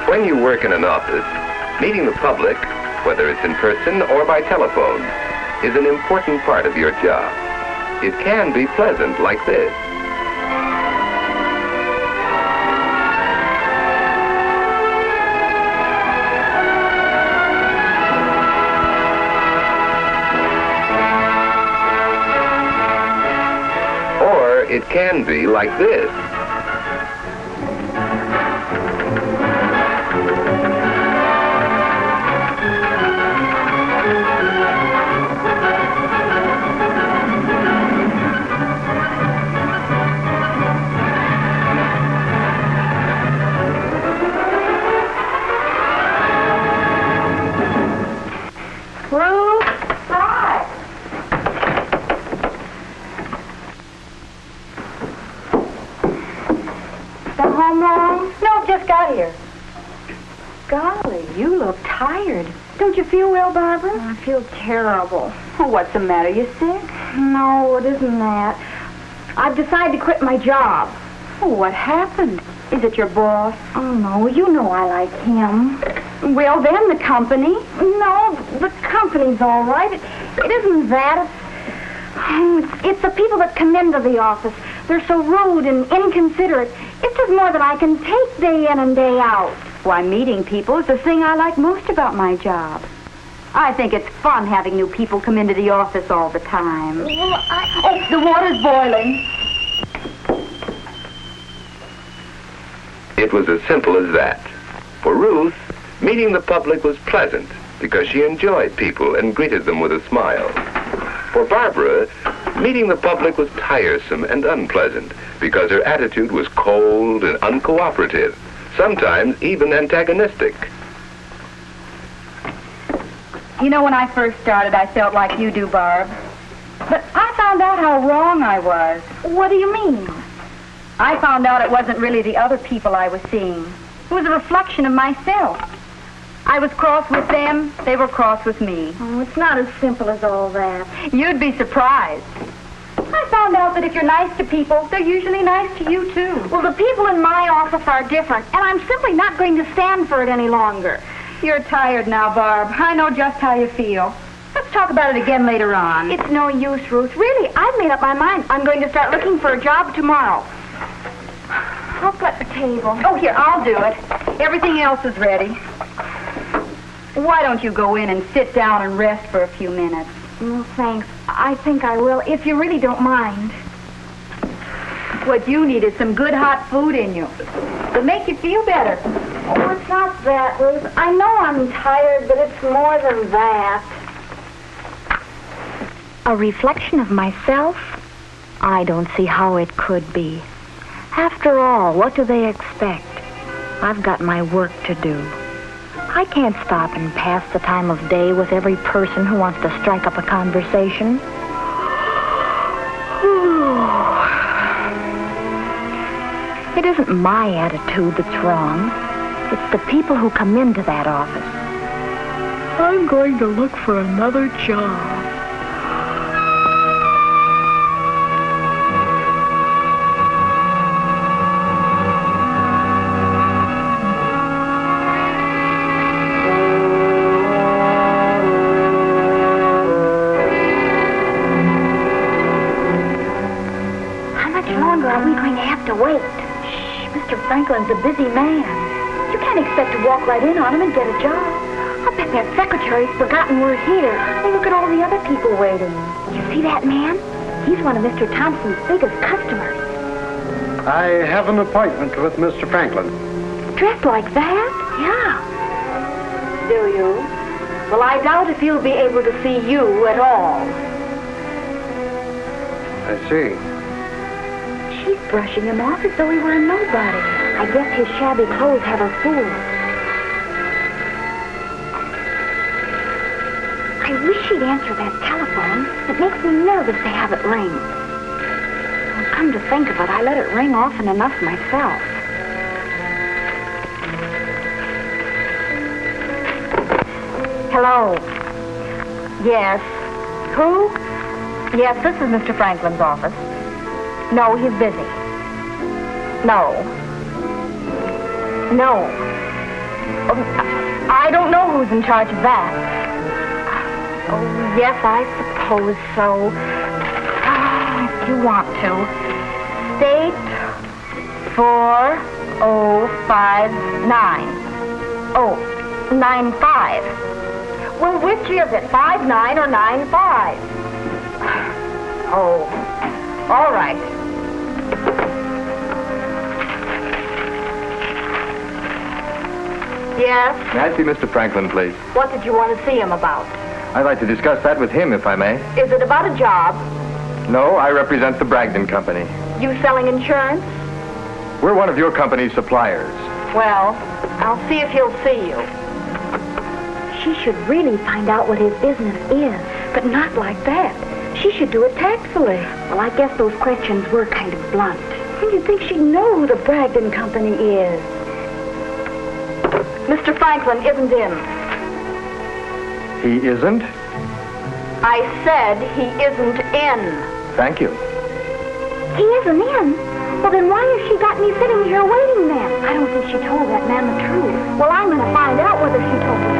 When you work in an office, meeting the public, whether it's in person or by telephone, is an important part of your job. It can be pleasant like this. Or it can be like this. Here. Golly, you look tired. Don't you feel well, Barbara? I feel terrible. Oh, what's the matter? You sick? No, it isn't that. I've decided to quit my job. Oh, what happened? Is it your boss? Oh, no, you know I like him. Well, then the company? No, the company's all right. It isn't that. It's the people that come into the office. They're so rude and inconsiderate. It's just more than I can take day in and day out. Why, meeting people is the thing I like most about my job. I think it's fun having new people come into the office all the time. Well, Oh, the water's boiling. It was as simple as that. For Ruth, meeting the public was pleasant because she enjoyed people and greeted them with a smile. For Barbara, meeting the public was tiresome and unpleasant because her attitude was cold and uncooperative, sometimes even antagonistic. You know, when I first started, I felt like you do, Barb. But I found out how wrong I was. what do you mean? I found out it wasn't really the other people I was seeing. It was a reflection of myself. I was cross with them, they were cross with me. Oh, it's not as simple as all that. You'd be surprised. I found out that if you're nice to people, they're usually nice to you, too. Well, the people in my office are different, and I'm simply not going to stand for it any longer. You're tired now, Barb. I know just how you feel. Let's talk about it again later on. It's no use, Ruth. Really, I've made up my mind. I'm going to start looking for a job tomorrow. I'll set the table. Oh, here, I'll do it. Everything else is ready. Why don't you go in and sit down and rest for a few minutes? No, thanks. I think I will, if you really don't mind. What you need is some good hot food in you. It'll make you feel better. Oh, it's not that, Ruth. I know I'm tired, but it's more than that. A reflection of myself? I don't see how it could be. After all, what do they expect? I've got my work to do. I can't stop and pass the time of day with every person who wants to strike up a conversation. It isn't my attitude that's wrong. It's the people who come into that office. I'm going to look for another job. Franklin's a busy man. You can't expect to walk right in on him and get a job. I'll bet that secretary's forgotten we're here. Hey, look at all the other people waiting. You see that man? He's one of Mr. Thompson's biggest customers. I have an appointment with Mr. Franklin. Dressed like that? Yeah. Do you? Well, I doubt if he'll be able to see you at all. I see. She's brushing him off as though he were a nobody. I guess his shabby clothes have her fooled. I wish she'd answer that telephone. It makes me nervous to have it ring. Well, come to think of it, I let it ring often enough myself. Hello. Yes. Who? Yes, this is Mr. Franklin's office. No, he's busy. No. No. I don't know who's in charge of that. Oh, yes, I suppose so. If you want to. State 4059. Oh, 95. Well, which is it, 59 or 95? Oh, all right. Yes? May I see Mr. Franklin, please? What did you want to see him about? I'd like to discuss that with him, if I may. Is it about a job? No, I represent the Bragdon Company. You selling insurance? We're one of your company's suppliers. Well, I'll see if he'll see you. She should really find out what his business is, but not like that. She should do it tactfully. Well, I guess those questions were kind of blunt. And you'd think she'd know who the Bragdon Company is. Mr. Franklin isn't in. He isn't? I said he isn't in. Thank you. He isn't in? Well, then why has she got me sitting here waiting then? I don't think she told that man the truth. Well, I'm going to find out whether she told the